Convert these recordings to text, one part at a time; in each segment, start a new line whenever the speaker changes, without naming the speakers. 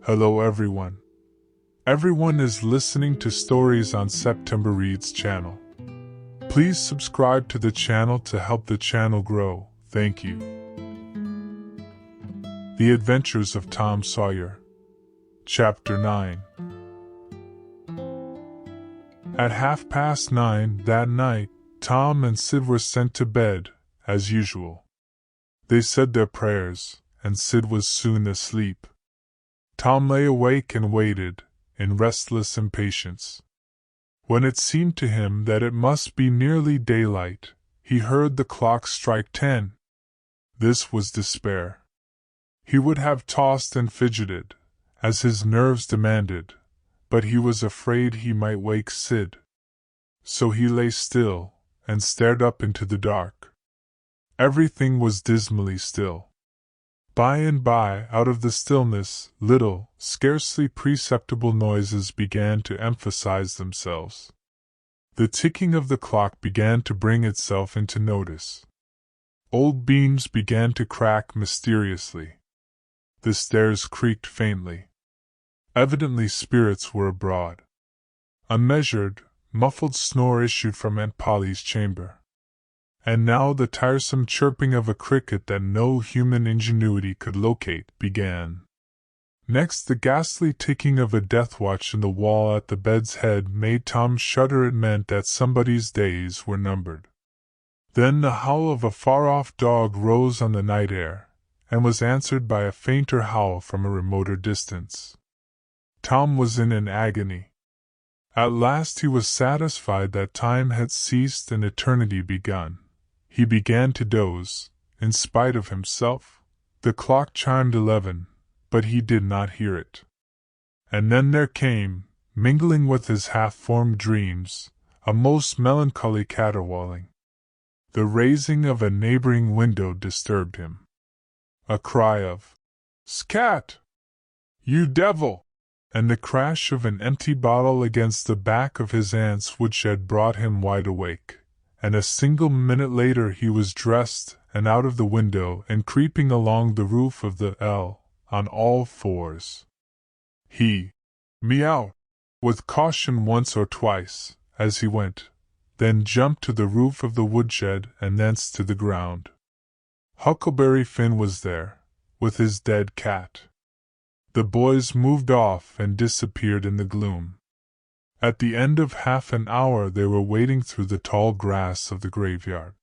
Hello everyone. Everyone is listening to stories on September Reads channel. Please subscribe to the channel to help the channel grow. Thank you. The Adventures of Tom Sawyer. Chapter 9. At 9:30 that night, Tom and Sid were sent to bed, as usual. They said their prayers, and Sid was soon asleep. Tom lay awake and waited, in restless impatience. When it seemed to him that it must be nearly daylight, he heard the clock strike 10. This was despair. He would have tossed and fidgeted, as his nerves demanded, but he was afraid he might wake Sid. So he lay still, and stared up into the dark. Everything was dismally still. By and by, out of the stillness, little, scarcely perceptible noises began to emphasize themselves. The ticking of the clock began to bring itself into notice. Old beams began to crack mysteriously. The stairs creaked faintly. Evidently spirits were abroad. A measured, muffled snore issued from Aunt Polly's chamber. And now the tiresome chirping of a cricket that no human ingenuity could locate began. Next the ghastly ticking of a death watch in the wall at the bed's head made Tom shudder. It meant that somebody's days were numbered. Then the howl of a far-off dog rose on the night air, and was answered by a fainter howl from a remoter distance. Tom was in an agony. At last he was satisfied that time had ceased and eternity begun. He began to doze, in spite of himself. The clock chimed 11, but he did not hear it. And then there came, mingling with his half-formed dreams, a most melancholy caterwauling. The raising of a neighboring window disturbed him. A cry of, "Scat! You devil!" and the crash of an empty bottle against the back of his aunt's woodshed brought him wide awake. And a single minute later he was dressed and out of the window and creeping along the roof of the L, on all fours. He meowed with caution once or twice, as he went, then jumped to the roof of the woodshed and thence to the ground. Huckleberry Finn was there, with his dead cat. The boys moved off and disappeared in the gloom. At the end of half an hour they were wading through the tall grass of the graveyard.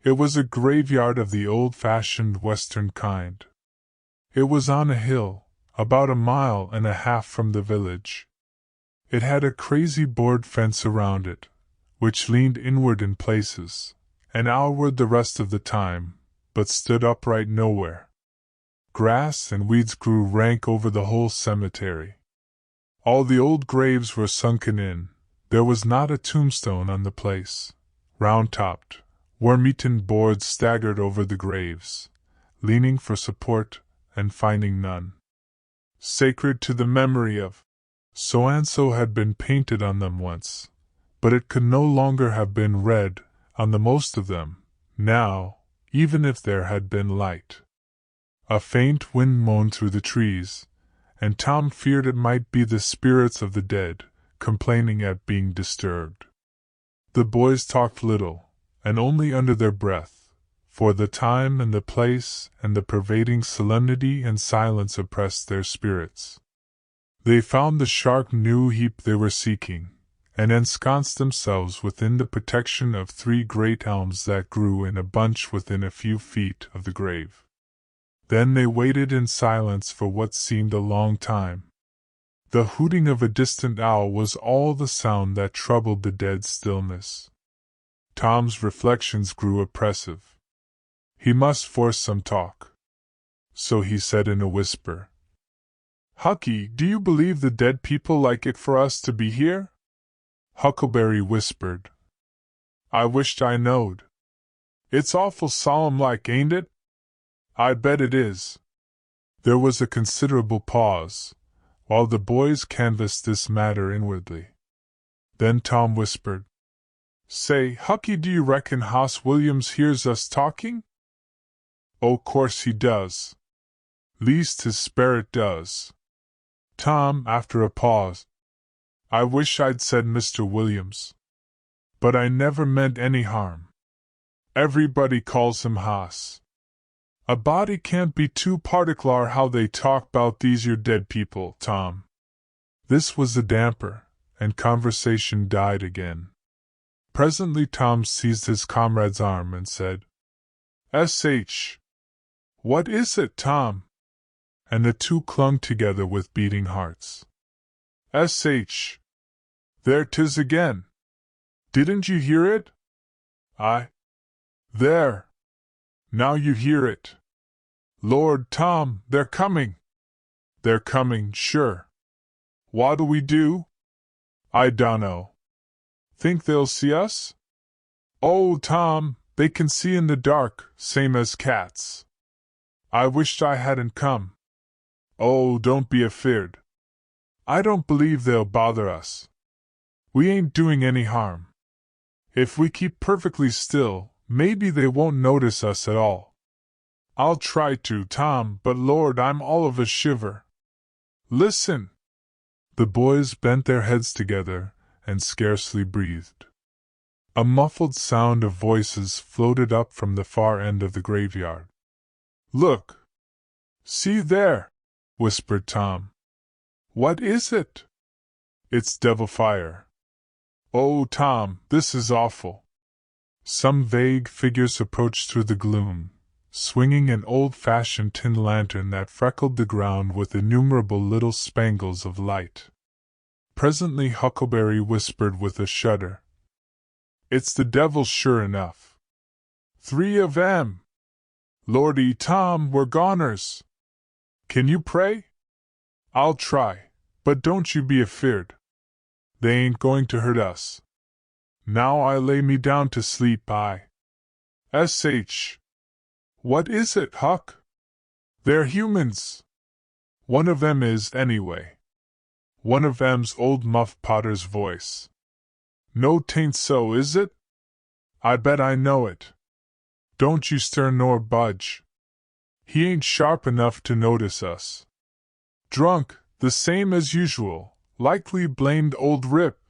It was a graveyard of the old-fashioned western kind. It was on a hill, about 1.5 miles from the village. It had a crazy board fence around it, which leaned inward in places, and outward the rest of the time, but stood upright nowhere. Grass and weeds grew rank over the whole cemetery. All the old graves were sunken in. There was not a tombstone on the place. Round-topped, worm-eaten boards staggered over the graves, leaning for support and finding none. Sacred to the memory of so-and-so had been painted on them once, but it could no longer have been read on the most of them, now, even if there had been light. A faint wind moaned through the trees, and Tom feared it might be the spirits of the dead, complaining at being disturbed. The boys talked little, and only under their breath, for the time and the place and the pervading solemnity and silence oppressed their spirits. They found the sharp new heap they were seeking, and ensconced themselves within the protection of 3 great elms that grew in a bunch within a few feet of the grave. Then they waited in silence for what seemed a long time. The hooting of a distant owl was all the sound that troubled the dead stillness. Tom's reflections grew oppressive. He must force some talk. So he said in a whisper, "Hucky, do you believe the dead people like it for us to be here?" Huckleberry whispered, "I wished I knowed. It's awful solemn like, ain't it?" "I bet it is." There was a considerable pause, while the boys canvassed this matter inwardly. Then Tom whispered, "Say, Hucky, do you reckon Hoss Williams hears us talking?" "Oh, course he does. Least his sperrit does. Tom, after a pause. I wish I'd said Mr. Williams. But I never meant any harm. Everybody calls him Haas. A body can't be too particular how they talk 'bout these your dead people, Tom. This was a damper, and conversation died again. Presently Tom seized his comrade's arm and said, "S.H. What is it, Tom?" And the two clung together with beating hearts. "S.H. There 'tis again. Didn't you hear it?" There. Now you hear it. Lord, Tom, they're coming. They're coming, sure. What'll we do? I dunno. Think they'll see us? Oh, Tom, they can see in the dark, same as cats. I wished I hadn't come. Oh, don't be afeard. I don't believe they'll bother us. We ain't doing any harm. If we keep perfectly still, maybe they won't notice us at all. I'll try to, Tom, but Lord, I'm all of a shiver. Listen!" The boys bent their heads together and scarcely breathed. A muffled sound of voices floated up from the far end of the graveyard. "Look! See there!" whispered Tom. "What is it?" "It's devil fire." "Oh, Tom, this is awful." Some vague figures approached through the gloom, swinging an old-fashioned tin lantern that freckled the ground with innumerable little spangles of light. Presently Huckleberry whispered with a shudder, "It's the devil sure enough. 3 of 'em. Lordy, Tom, we're goners. Can you pray?" "I'll try, but don't you be afeard. They ain't going to hurt us. Now I lay me down to sleep, S.H. What is it, Huck?" "They're humans. One of 'em is, anyway. One of 'em's old Muff Potter's voice." "No, 'tain't so, is it?" "I bet I know it. Don't you stir nor budge. He ain't sharp enough to notice us. Drunk, the same as usual, likely blamed old Rip."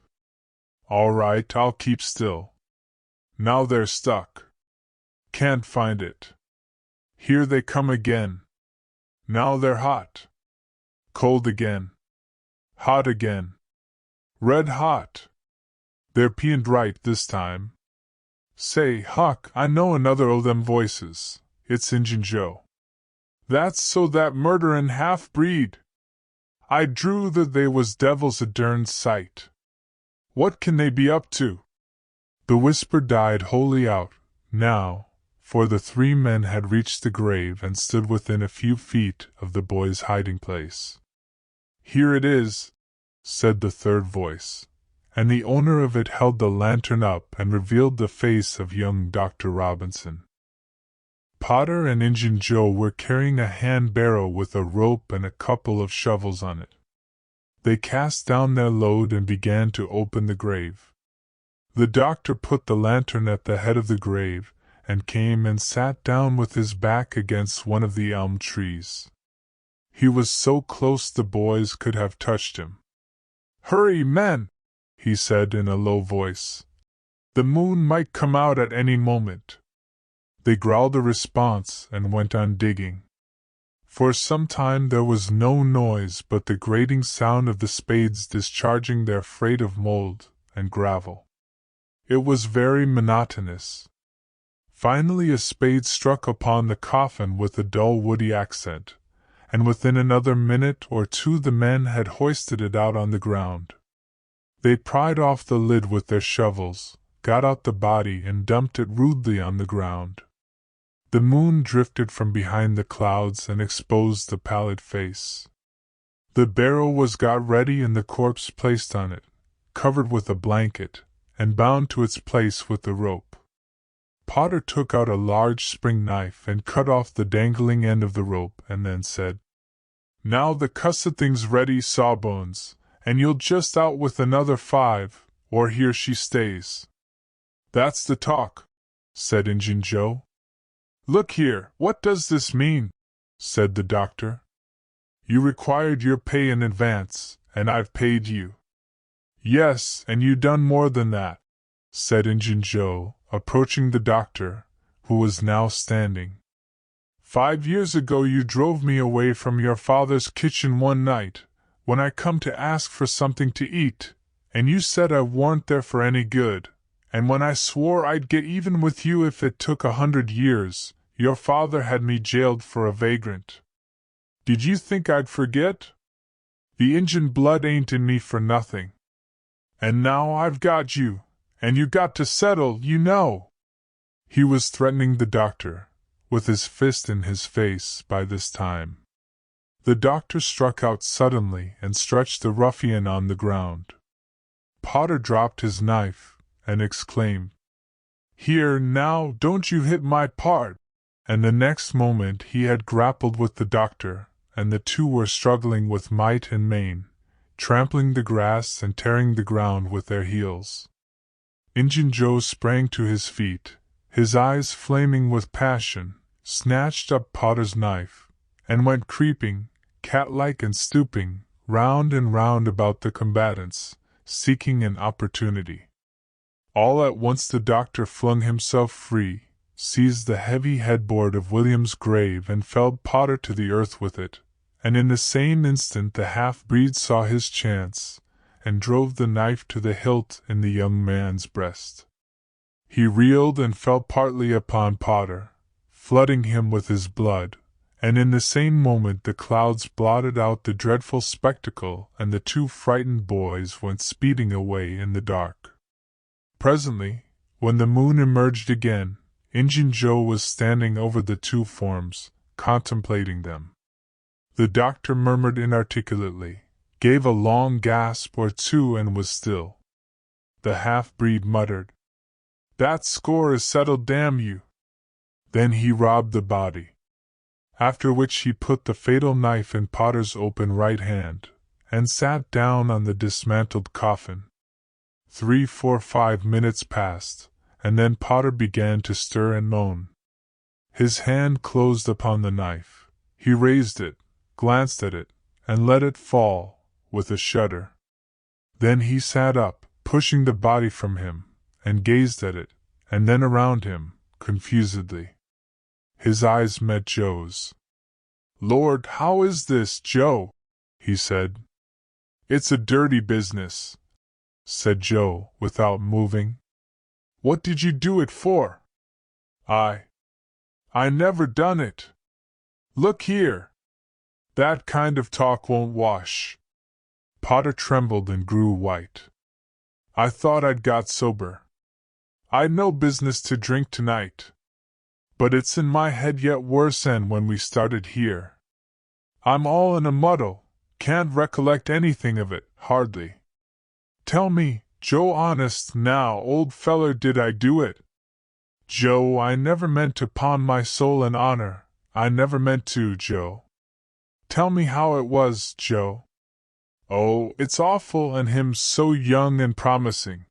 "All right, I'll keep still. Now they're stuck. Can't find it. Here they come again. Now they're hot. Cold again. Hot again. Red hot. They're peeing right this time. Say, Huck, I know another o' them voices. It's Injun Joe." "That's so that murderin' half-breed. I drew that they was devils a derned sight. What can they be up to?" The whisper died wholly out, now, for the 3 men had reached the grave and stood within a few feet of the boy's hiding place. "Here it is," said the third voice, and the owner of it held the lantern up and revealed the face of young Dr. Robinson. Potter and Injun Joe were carrying a hand barrow with a rope and a couple of shovels on it. They cast down their load and began to open the grave. The doctor put the lantern at the head of the grave, and came and sat down with his back against one of the elm trees. He was so close the boys could have touched him. "Hurry, men!" he said in a low voice. "The moon might come out at any moment." They growled a response and went on digging. For some time there was no noise but the grating sound of the spades discharging their freight of mold and gravel. It was very monotonous. Finally a spade struck upon the coffin with a dull woody accent, and within another minute or two the men had hoisted it out on the ground. They pried off the lid with their shovels, got out the body and dumped it rudely on the ground. The moon drifted from behind the clouds and exposed the pallid face. The barrow was got ready and the corpse placed on it, covered with a blanket, and bound to its place with the rope. Potter took out a large spring knife and cut off the dangling end of the rope and then said, "Now the cussed thing's ready, Sawbones, and you'll just out with another 5, or here she stays." "That's the talk," said Injun Joe. "Look here, what does this mean?" said the doctor. You required your pay in advance, and I've paid you. Yes, and you done more than that, said Injun Joe, approaching the doctor, who was now standing. 5 years ago you drove me away from your father's kitchen one night, when I come to ask for something to eat, and you said I warn't there for any good, and when I swore I'd get even with you if it took 100 years, your father had me jailed for a vagrant. Did you think I'd forget? The Injun blood ain't in me for nothing. And now I've got you, and you got to settle, you know. He was threatening the doctor, with his fist in his face by this time. The doctor struck out suddenly and stretched the ruffian on the ground. Potter dropped his knife and exclaimed, "Here, now, don't you hit my part!" And the next moment he had grappled with the doctor, and the two were struggling with might and main, trampling the grass and tearing the ground with their heels. Injun Joe sprang to his feet, his eyes flaming with passion, snatched up Potter's knife, and went creeping, cat-like and stooping, round and round about the combatants, seeking an opportunity. All at once the doctor flung himself free, seized the heavy headboard of William's grave and felled Potter to the earth with it, and in the same instant the half-breed saw his chance, and drove the knife to the hilt in the young man's breast. He reeled and fell partly upon Potter, flooding him with his blood, and in the same moment the clouds blotted out the dreadful spectacle and the two frightened boys went speeding away in the dark. Presently, when the moon emerged again, Injun Joe was standing over the two forms, contemplating them. The doctor murmured inarticulately, gave a long gasp or two and was still. The half-breed muttered, "That score is settled, damn you!" Then he robbed the body. After which he put the fatal knife in Potter's open right hand, and sat down on the dismantled coffin. 3, 4, 5 minutes passed, and then Potter began to stir and moan. His hand closed upon the knife. He raised it, glanced at it, and let it fall, with a shudder. Then he sat up, pushing the body from him, and gazed at it, and then around him, confusedly. His eyes met Joe's. "Lord, how is this, Joe?" he said. "It's a dirty business," said Joe, without moving. "What did you do it for?" I never done it. Look here. That kind of talk won't wash." Potter trembled and grew white. "I thought I'd got sober. I'd no business to drink tonight. But it's in my head yet worse'n when we started here. I'm all in a muddle, can't recollect anything of it, hardly. Tell me, Joe, honest now, old feller, did I do it?" "Joe, I never meant to, 'pon my soul and honor, I never meant to, Joe." "Tell me how it was, Joe." "Oh, it's awful, and him so young and promising.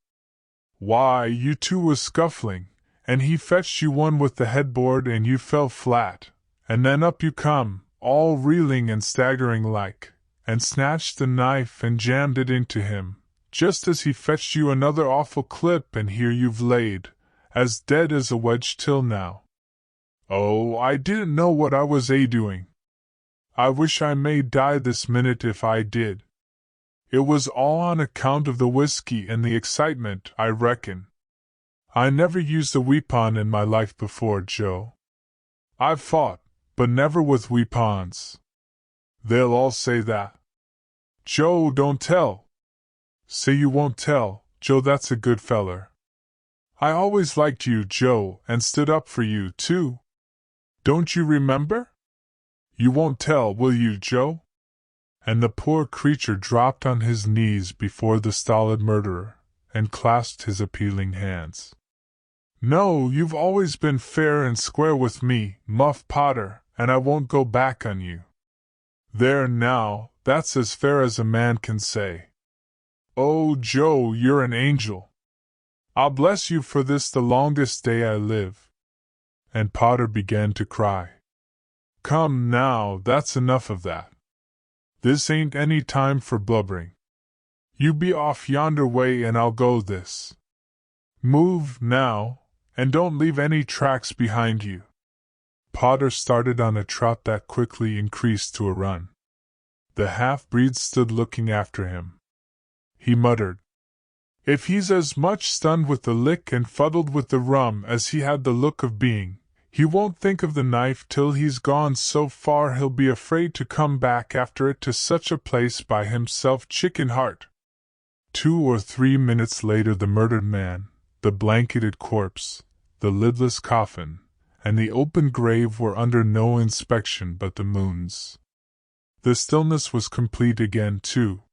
Why, you two was scuffling, and he fetched you one with the headboard and you fell flat, and then up you come, all reeling and staggering like, and snatched the knife and jammed it into him, just as he fetched you another awful clip, and here you've laid, as dead as a wedge till now. Oh, I didn't know what I was doing. I wish I may die this minute if I did. It was all on account of the whiskey and the excitement, I reckon. I never used a weapon in my life before, Joe. I've fought, but never with weapons. They'll all say that. Joe, don't tell. Say you won't tell, Joe, that's a good feller. I always liked you, Joe, and stood up for you, too. Don't you remember? You won't tell, will you, Joe?" And the poor creature dropped on his knees before the stolid murderer, and clasped his appealing hands. "No, you've always been fair and square with me, Muff Potter, and I won't go back on you. There now, that's as fair as a man can say. Oh, Joe, you're an angel. I'll bless you for this the longest day I live." And Potter began to cry. "Come now, that's enough of that. This ain't any time for blubbering. You be off yonder way and I'll go this. Move, now, and don't leave any tracks behind you. Potter started on a trot that quickly increased to a run. The half-breed stood looking after him. He muttered, "If he's as much stunned with the lick and fuddled with the rum as he had the look of being, he won't think of the knife till he's gone so far he'll be afraid to come back after it to such a place by himself, chicken heart." 2 or 3 minutes later the murdered man, the blanketed corpse, the lidless coffin, and the open grave were under no inspection but the moon's. The stillness was complete again, too,